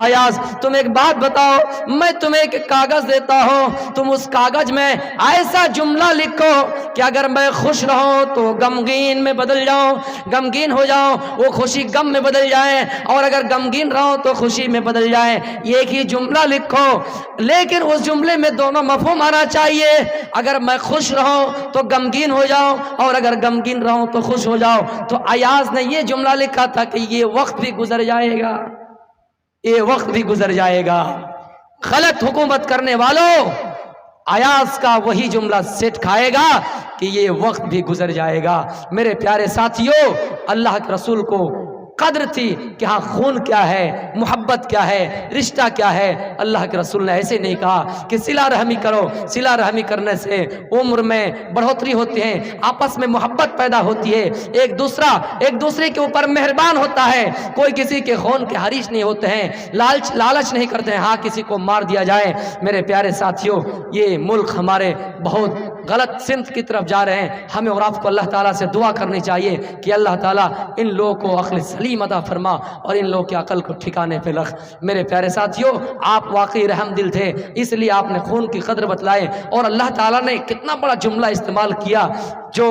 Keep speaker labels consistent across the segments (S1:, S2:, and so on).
S1: ایاز تم ایک بات بتاؤ، میں تمہیں ایک کاغذ دیتا ہوں، تم اس کاغذ میں ایسا جملہ لکھو کہ اگر میں خوش رہوں تو غمگین میں بدل جاؤں، غمگین ہو جاؤں وہ خوشی غم میں بدل جائے، اور اگر غمگین رہوں تو خوشی میں بدل جائے۔ ایک ہی جملہ لکھو، لیکن اس جملے میں دونوں مفہوم آنا چاہیے۔ اگر میں خوش رہوں تو غمگین ہو جاؤں، اور اگر غمگین رہوں تو خوش ہو جاؤ۔ تو ایاز نے یہ جملہ لکھا تھا کہ یہ وقت بھی گزر جائے گا، یہ وقت بھی گزر جائے گا۔ غلط حکومت کرنے والوں، ایاز کا وہی جملہ سیٹ کھائے گا کہ یہ وقت بھی گزر جائے گا۔ میرے پیارے ساتھیوں، اللہ کے رسول کو قدر تھی کہ ہاں خون کیا ہے، محبت کیا ہے، رشتہ کیا ہے۔ اللہ کے رسول نے ایسے نہیں کہا کہ صلہ رحمی کرو، صلہ رحمی کرنے سے عمر میں بڑھوتری ہوتی ہے، آپس میں محبت پیدا ہوتی ہے، ایک دوسرے کے اوپر مہربان ہوتا ہے، کوئی کسی کے خون کے حریص نہیں ہوتے ہیں، لالچ نہیں کرتے ہیں ہاں کسی کو مار دیا جائے۔ میرے پیارے ساتھیوں، یہ ملک ہمارے بہت غلط سمت کی طرف جا رہے ہیں۔ ہمیں اور آپ کو اللہ تعالیٰ سے دعا کرنی چاہیے کہ اللہ تعالیٰ ان لوگوں کو عقل سلیم عطا فرما اور ان لوگوں کی عقل کو ٹھکانے پہ رکھ۔ میرے پیارے ساتھیوں، آپ واقعی رحم دل تھے، اس لیے آپ نے خون کی قدر بتلائے، اور اللہ تعالیٰ نے کتنا بڑا جملہ استعمال کیا جو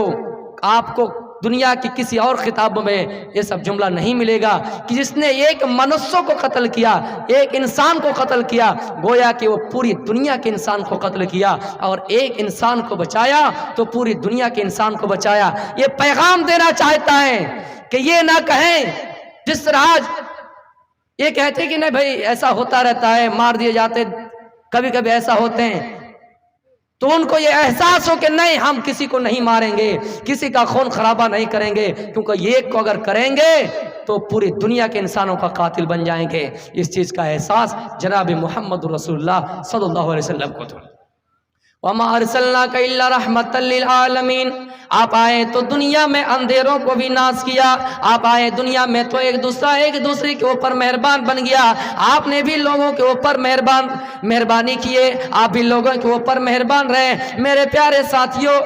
S1: آپ کو دنیا کی کسی اور خطابوں میں یہ سب جملہ نہیں ملے گا، کہ جس نے ایک منصو کو قتل کیا، ایک انسان کو قتل کیا، گویا کہ وہ پوری دنیا کے انسان کو قتل کیا، اور ایک انسان کو بچایا تو پوری دنیا کے انسان کو بچایا۔ یہ پیغام دینا چاہتا ہے کہ یہ نہ کہیں جس طرح آج یہ کہتے کہ نہیں بھائی ایسا ہوتا رہتا ہے، مار دیے جاتے، کبھی کبھی ایسا ہوتے ہیں، تو ان کو یہ احساس ہو کہ نہیں ہم کسی کو نہیں ماریں گے، کسی کا خون خرابہ نہیں کریں گے، کیونکہ یہ کو اگر کریں گے تو پوری دنیا کے انسانوں کا قاتل بن جائیں گے۔ اس چیز کا احساس جناب محمد رسول اللہ صلی اللہ علیہ وسلم کو تھا۔ وَمَا أَرْسَلْنَاكَ إِلَّا رَحْمَةً لِّلْعَالَمِينَ، آپ آئے تو دنیا میں اندھیروں کو بھی ناس کیا، آپ آئے دنیا میں تو ایک دوسرے کے اوپر مہربان بن گیا، آپ نے بھی لوگوں کے اوپر مہربانی کیے، آپ بھی لوگوں کے اوپر مہربان رہے۔ میرے پیارے ساتھیوں،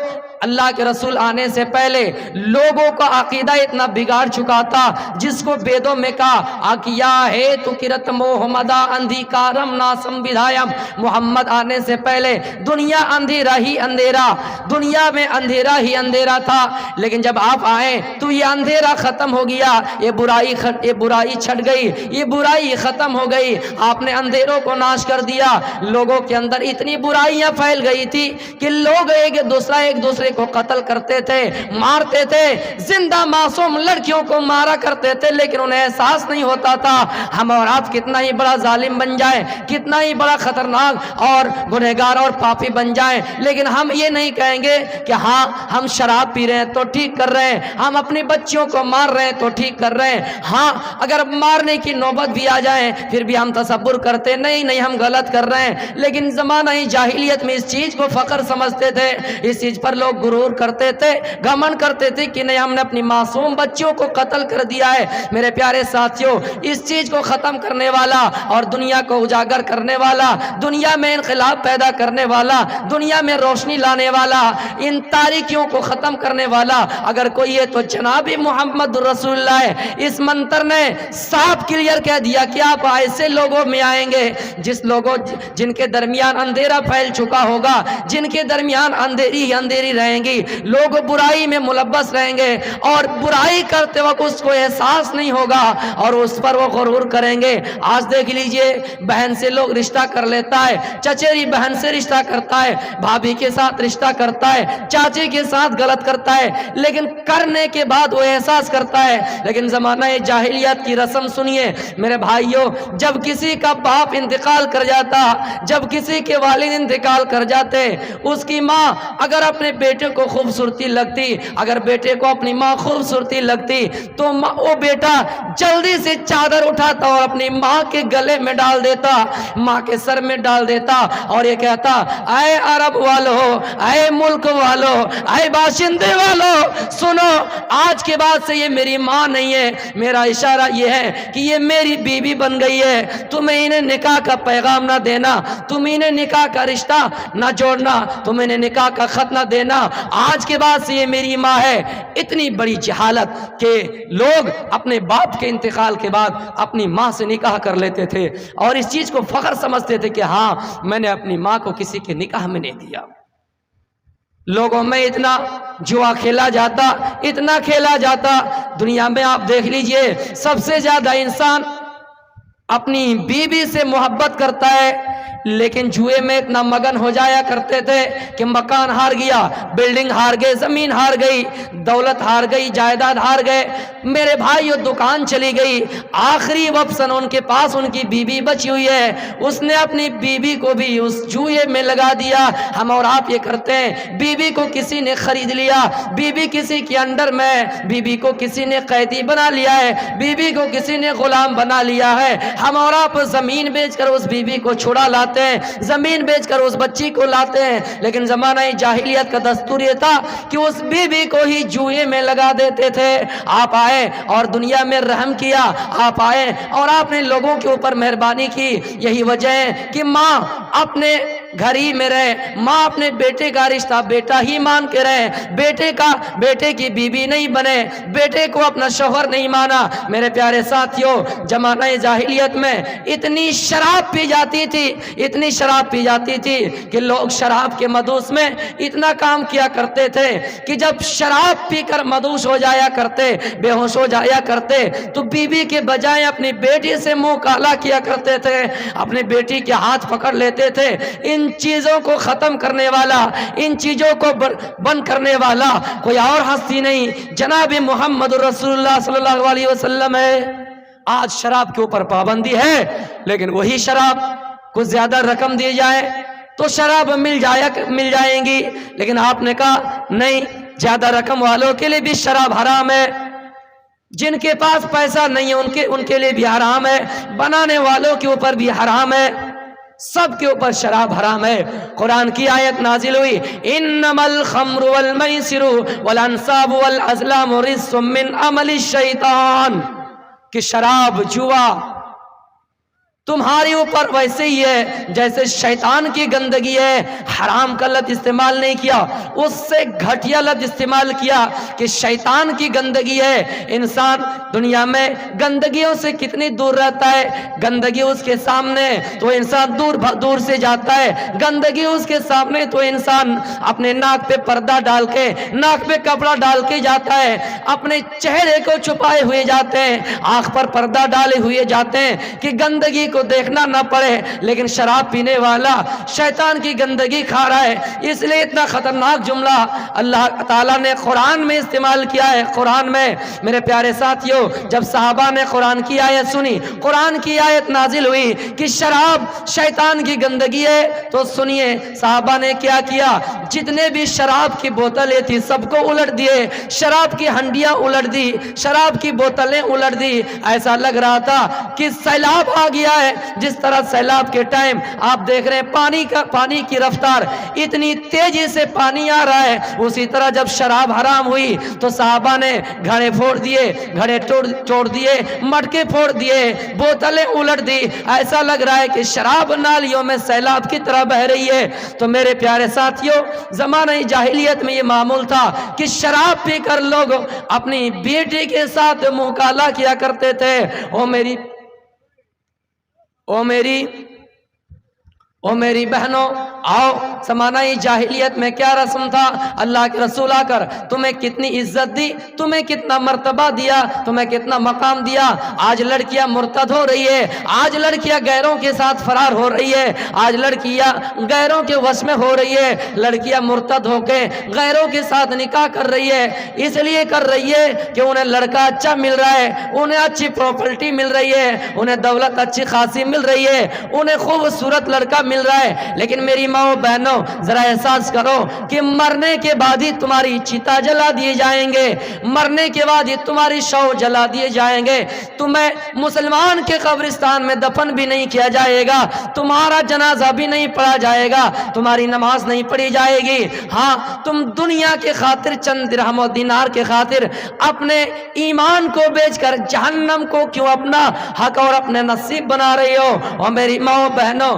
S1: اللہ کے رسول آنے سے پہلے لوگوں کا عقیدہ اتنا بگاڑ چکا تھا، جس کو بیدوں میں کہا آکیا ہے تو کرت محمدہ اندھی کارم ناسم بدھائم۔ محمد آنے سے پہلے دنیا اندھیرا ہی اندھیرا، دنیا میں اندھیرا ہی اندھیرا تھا، لیکن جب آپ آئے تو یہ اندھیرا ختم ہو گیا، یہ برائی چھٹ گئی، یہ برائی ختم ہو گئی، آپ نے اندھیروں کو ناش کر دیا۔ لوگوں کے اندر اتنی برائیاں پھیل گئی تھی کہ لوگ ایک دوسرے کو قتل کرتے تھے، مارتے تھے، زندہ معصوم لڑکیوں کو مارا کرتے تھے، لیکن انہیں احساس نہیں ہوتا تھا ہم اور آپ کتنا ہی بڑا ظالم بن جائیں، کتنا ہی بڑا خطرناک اور گنہگار اور پاپی بن جائیں، لیکن ہم یہ نہیں کہیں گے کہ ہاں ہم شراب پی رہے ہیں تو ٹھیک کر رہے ہیں، ہم اپنی بچیوں کو مار رہے ہیں تو ٹھیک کر رہے ہیں۔ ہاں اگر مارنے کی نوبت بھی آ جائے پھر بھی ہم تصور کرتے نہیں ہم غلط کر رہے ہیں، لیکن زمانہ جاہلیت میں اس چیز کو فخر سمجھتے تھے، اس چیز پر لوگ غرور کرتے تھے، گھمنڈ کرتے تھے کہ نہیں ہم نے اپنی معصوم بچیوں کو قتل کر دیا ہے۔ میرے پیارے ساتھیوں، اس چیز کو ختم کرنے والا اور دنیا کو اجاگر کرنے والا، دنیا میں انقلاب پیدا کرنے والا، دنیا میں روشنی لانے والا، ان تاریکیوں کو ختم کرنے والا اگر کوئی ہے تو جناب محمد رسول اللہ ہے۔ اس منتر نے صاف کلیئر کہہ دیا کہ آپ ایسے لوگوں میں آئیں گے جن کے درمیان اندھیرا پھیل چکا ہوگا، جن کے درمیان اندھیری رہیں گی، لوگ برائی میں ملبس رہیں گے اور برائی کرتے وقت اس کو احساس نہیں ہوگا اور اس پر وہ غرور کریں گے۔ آج دیکھ لیجئے، بہن سے لوگ رشتہ کر لیتا ہے، چچیری بہن سے رشتہ کرتا ہے، بھابھی کے ساتھ رشتہ کرتا ہے، چاچی کے ساتھ غلط کرتا ہے، لیکن کرنے کے بعد وہ احساس کرتا ہے۔ لیکن زمانہ جاہلیت کی رسم سنیے میرے بھائیوں، جب کسی کا باپ انتقال کر جاتا، جب کسی کے والد انتقال کر جاتے، اس کی ماں اگر اپنے بیٹے کو خوبصورتی لگتی، اگر بیٹے کو اپنی ماں خوبصورتی لگتی تو وہ بیٹا جلدی سے چادر اٹھاتا اور اپنی ماں کے گلے میں ڈال دیتا، ماں کے سر میں ڈال دیتا اور یہ کہتا اے عرب والو، اے ملک والو، اے باشندے والو، سنو آج کے بعد سے یہ میری ماں نہیں ہے، میرا اشارہ یہ ہے کہ یہ میری بیوی بن گئی ہے، تمہیں انہیں نکاح کا پیغام نہ دینا، تم انہیں نکاح کا رشتہ نہ جوڑنا، تم انہیں نکاح کا خط نہ دینا، آج کے بعد سے یہ میری ماں ہے۔ اتنی بڑی جہالت کہ لوگ اپنے باپ کے انتقال کے بعد اپنی ماں سے نکاح کر لیتے تھے اور اس چیز کو فخر سمجھتے تھے کہ ہاں میں نے اپنی ماں کو کسی کے نکاح میں نہیں دیا۔ لوگوں میں اتنا جوا کھیلا جاتا، اتنا کھیلا جاتا۔ دنیا میں آپ دیکھ لیجئے سب سے زیادہ انسان اپنی بیوی سے محبت کرتا ہے، لیکن جوئے میں اتنا مگن ہو جایا کرتے تھے کہ مکان ہار گیا، بلڈنگ ہار گئے، زمین ہار گئی، دولت ہار گئی، جائیداد ہار گئے، میرے بھائی وہ دکان چلی گئی، آخری وپسن ان کے پاس ان کی بیوی بچی ہوئی ہے، اس نے اپنی بیوی کو بھی اس جوئے میں لگا دیا۔ ہم اور آپ یہ کرتے ہیں، بیوی کو کسی نے خرید لیا، بیوی کسی کے انڈر میں، بیوی کو کسی نے قیدی بنا لیا ہے، بیوی کو کسی نے غلام بنا لیا ہے۔ ہم اور آپ زمین بیچ کر اس بیوی کو چھڑا لاتے ہیں، زمین بیچ کر اس بچی کو لاتے ہیں، لیکن زمانہ جاہلیت کا دستور یہ تھا کہ اس بیوی کو ہی جوئے میں لگا دیتے تھے۔ آپ آئے اور دنیا میں رحم کیا، آپ آئے اور آپ نے لوگوں کے اوپر مہربانی کی۔ یہی وجہ ہے کہ ماں اپنے گھر ہی میں رہے، ماں اپنے بیٹے کا رشتہ بیٹا ہی مان کے رہے، بیٹے کی بیوی نہیں بنے، بیٹے کو اپنا شوہر نہیں مانا۔ میرے پیارے ساتھیوں، زمانہ جاہلیت میں اتنی شراب پی جاتی تھی، اتنی شراب پی جاتی تھی کہ لوگ شراب کے مدوس میں اتنا کام کیا کرتے تھے کہ جب شراب پی کر مدوس ہو جایا کرتے، بے ہوش ہو جایا کرتے، تو بیوی کے بجائے اپنی بیٹی سے منہ کالا کیا کرتے تھے، اپنی بیٹی کے ہاتھ پکڑ لیتے تھے۔ ان چیزوں کو ختم کرنے والا، ان چیزوں کو بند کرنے والا کوئی اور ہستی نہیں، جناب محمد رسول اللہ صلی اللہ علیہ وسلم ہے۔ آج شراب کے اوپر پابندی ہے، لیکن وہی شراب کو زیادہ رقم دی جائے تو شراب مل جائیں گی، لیکن آپ نے کہا نہیں، زیادہ رقم والوں کے لیے بھی شراب حرام ہے، جن کے پاس پیسہ نہیں ہے ان کے لیے بھی حرام ہے، بنانے والوں کے اوپر بھی حرام ہے، سب کے اوپر شراب حرام ہے۔ قرآن کی آیت نازل ہوئی، انما الخمر والمیسر والانصاب والازلام رجس من عمل الشیطان، کہ شراب، جوا تمہاری اوپر ویسے ہی ہے جیسے شیطان کی گندگی ہے۔ حرام کا لفظ استعمال نہیں کیا، اس سے گھٹیا لفظ استعمال کیا کہ شیطان کی گندگی ہے۔ انسان دنیا میں گندگیوں سے کتنی دور رہتا ہے، گندگی اس کے سامنے تو انسان دور سے جاتا ہے، گندگی اس کے سامنے تو انسان اپنے ناک پہ پردہ ڈال کے، ناک پہ کپڑا ڈال کے جاتا ہے، اپنے چہرے کو چھپائے ہوئے جاتے ہیں، آنکھ پر پردہ ڈالے ہوئے جاتے ہیں کہ گندگی کو دیکھنا نہ پڑے، لیکن شراب پینے والا شیطان کی گندگی کھا رہا ہے۔ اس لیے اتنا خطرناک جملہ اللہ تعالیٰ نے قرآن میں استعمال کیا ہے۔ قرآن میں میرے پیارے ساتھیوں، جب صحابہ نے قرآن کی آیت سنی، قرآن کی آیت نازل ہوئی کہ شراب شیطان کی گندگی ہے، تو سنیے صحابہ نے کیا کیا، جتنے بھی شراب کی بوتلیں تھی سب کو الٹ دیے، شراب کی ہنڈیاں الٹ دی، شراب کی بوتلیں الٹ دی۔ ایسا لگ رہا تھا کہ سیلاب آ گیا ہے، جس طرح سیلاب کے ٹائم آپ دیکھ رہے ہیں پانی کی رفتار اتنی تیزی سے پانی آ رہا ہے، اسی طرح جب شراب حرام ہوئی تو صحابہ نے گھڑے پھوڑ دیے، گھڑے توڑ دیے، مٹکے پھوڑ دیے، بوتلیں الٹ دی۔ ایسا لگ رہا ہے کہ شراب نالیوں میں سیلاب کی طرح بہ رہی ہے۔ تو میرے پیارے ساتھیوں، زمانہ جاہلیت میں یہ معمول تھا کہ شراب پی کر لوگ اپنی بیٹی کے ساتھ منہ کالا کیا کرتے تھے۔ او میری بہنوں، آؤ، زمانہ جاہلیت میں کیا رسم تھا؟ اللہ کے رسول آ کر تمہیں کتنی عزت دی، تمہیں کتنا مرتبہ دیا، تمہیں کتنا مقام دیا۔ آج لڑکیاں مرتد ہو رہی ہے، آج لڑکیاں غیروں کے ساتھ فرار ہو رہی ہے، آج لڑکیاں غیروں کے وش میں ہو رہی ہے، لڑکیاں مرتد ہو کے غیروں کے ساتھ نکاح کر رہی ہے۔ اس لیے کر رہی ہے کہ انہیں لڑکا اچھا مل رہا ہے، انہیں اچھی پراپرٹی مل رہی ہے، انہیں دولت اچھی خاصی مل رہی ہے، انہیں خوبصورت لڑکا مل رہا ہے۔ لیکن میری ماں و بہنوں، ذرا احساس کرو کہ مرنے کے بعد ہی تمہاری چتا جلا دیے جائیں گے، مرنے کے بعد ہی تمہاری شو جلا دیے جائیں گے، تمہیں مسلمان کے قبرستان میں دفن بھی نہیں کیا جائے گا، تمہارا جنازہ بھی نہیں پڑھا جائے گا، تمہاری نماز نہیں پڑھی جائے گی۔ ہاں، تم دنیا کے خاطر، چند درہم و دینار کے خاطر اپنے ایمان کو بیچ کر جہنم کو کیوں اپنا حق اور اپنے نصیب بنا رہی ہو؟ اور میری ماں و بہنوں،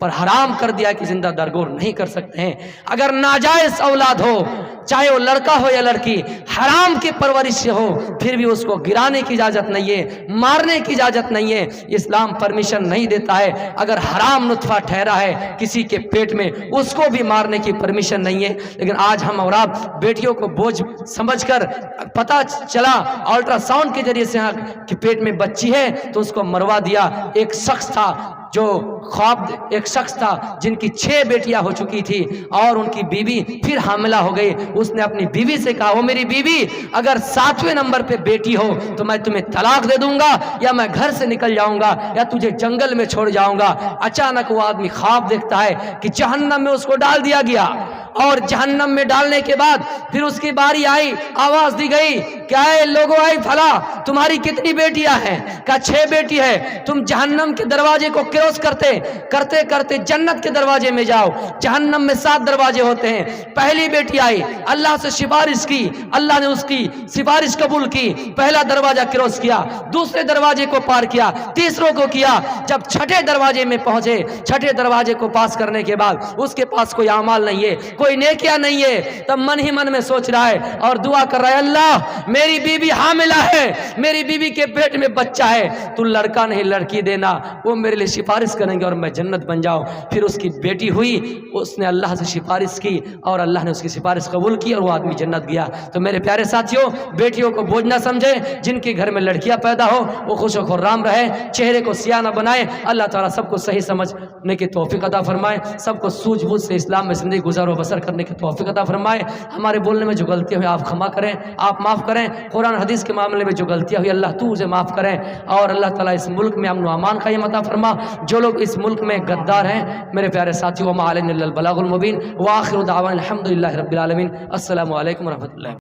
S1: پر حرام کر دیا کہ زندہ درگور نہیں کر سکتے ہیں۔ اگر ناجائز اولاد ہو، چاہے وہ لڑکا ہو یا لڑکی، حرام کی پرورش سے ہو، پھر بھی اس کو گرانے کی اجازت نہیں ہے، مارنے کی اجازت نہیں ہے، اسلام پرمیشن نہیں دیتا ہے۔ اگر حرام نطفہ ٹھہرا ہے کسی کے پیٹ میں، اس کو بھی مارنے کی پرمیشن نہیں ہے۔ لیکن آج ہم اور آپ بیٹیوں کو بوجھ سمجھ کر، پتہ چلا الٹرا ساؤنڈ کے ذریعے سے کہ پیٹ میں بچی ہے تو اس کو مروا دیا۔ ایک شخص تھا جو ایک شخص تھا جن کی 6 بیٹیاں ہو چکی تھی اور ان کی بیوی پھر حاملہ ہو گئی۔ اس نے اپنی بیوی سے کہا، وہ میری بیوی اگر 7ویں نمبر پہ بیٹی ہو تو میں تمہیں طلاق دے دوں گا، یا میں گھر سے نکل جاؤں گا، یا تجھے جنگل میں چھوڑ جاؤں گا۔ اچانک وہ آدمی خواب دیکھتا ہے کہ جہنم میں اس کو ڈال دیا گیا، اور جہنم میں ڈالنے کے بعد پھر اس کی باری آئی، آواز دی گئی کہ اے لوگوں، آئی فلا تمہاری کتنی بیٹیاں ہیں؟ کہا 6 بیٹی ہے۔ تم جہنم کے دروازے کو کراس کرتے کرتے جنت کے دروازے میں جاؤ۔ جہنم میں 7 دروازے ہوتے ہیں۔ پہلی بیٹی آئی، اللہ سے سفارش کی، اللہ نے اس کی سفارش قبول کی، پہلا دروازہ کراس کیا، دوسرے دروازے کو پار کیا، تیسروں کو کیا۔ جب 6ٹھے دروازے میں پہنچے، 6ٹھے دروازے کو پاس کرنے کے بعد اس کے پاس کوئی اعمال نہیں ہے، کوئی نیکیاں نہیں ہے، تب من ہی من میں سوچ رہا ہے اور دعا کر رہا ہے، اللہ میری بیوی حاملہ ہے، میری بیوی کے پیٹ میں بچہ ہے، تو لڑکا نہیں لڑکی دینا، وہ میرے لیے سفارش کریں گے اور میں جنت بن جاؤں۔ پھر اس کی بیٹی ہوئی، اس نے اللہ سے سفارش کی اور اللہ نے اس کی سفارش قبول کی اور وہ آدمی جنت گیا۔ تو میرے پیارے ساتھیوں، بیٹیوں کو بوجھ نہ سمجھے، جن کے گھر میں لڑکیاں پیدا ہو وہ خوش و خرام رہے، چہرے کو سیاہ نہ بنائے۔ اللہ تعالیٰ سب کو صحیح سمجھنے کی توفیق عطا فرمائے، سب کو سوجھ بوجھ سے اسلام میں زندگی گزار و بسر کرنے کی توفیق عطا فرمائے۔ ہمارے بولنے میں جو غلطیاں ہوئی آپ کھما کریں، آپ معاف کریں۔ قرآن حدیث کے معاملے میں جو غلطیاں ہوئی اللہ تو اسے معاف کریں، اور اللہ تعالیٰ اس ملک میں امن و امان قائم عطا فرما۔ جو لوگ اس ملک میں غدار ہیں میرے پیارے ساتھیوں، وما علینا الا البلاغ المبین، وآخر دعوانا الحمد للہ رب العالمین۔ السلام علیکم ورحمۃ اللہ۔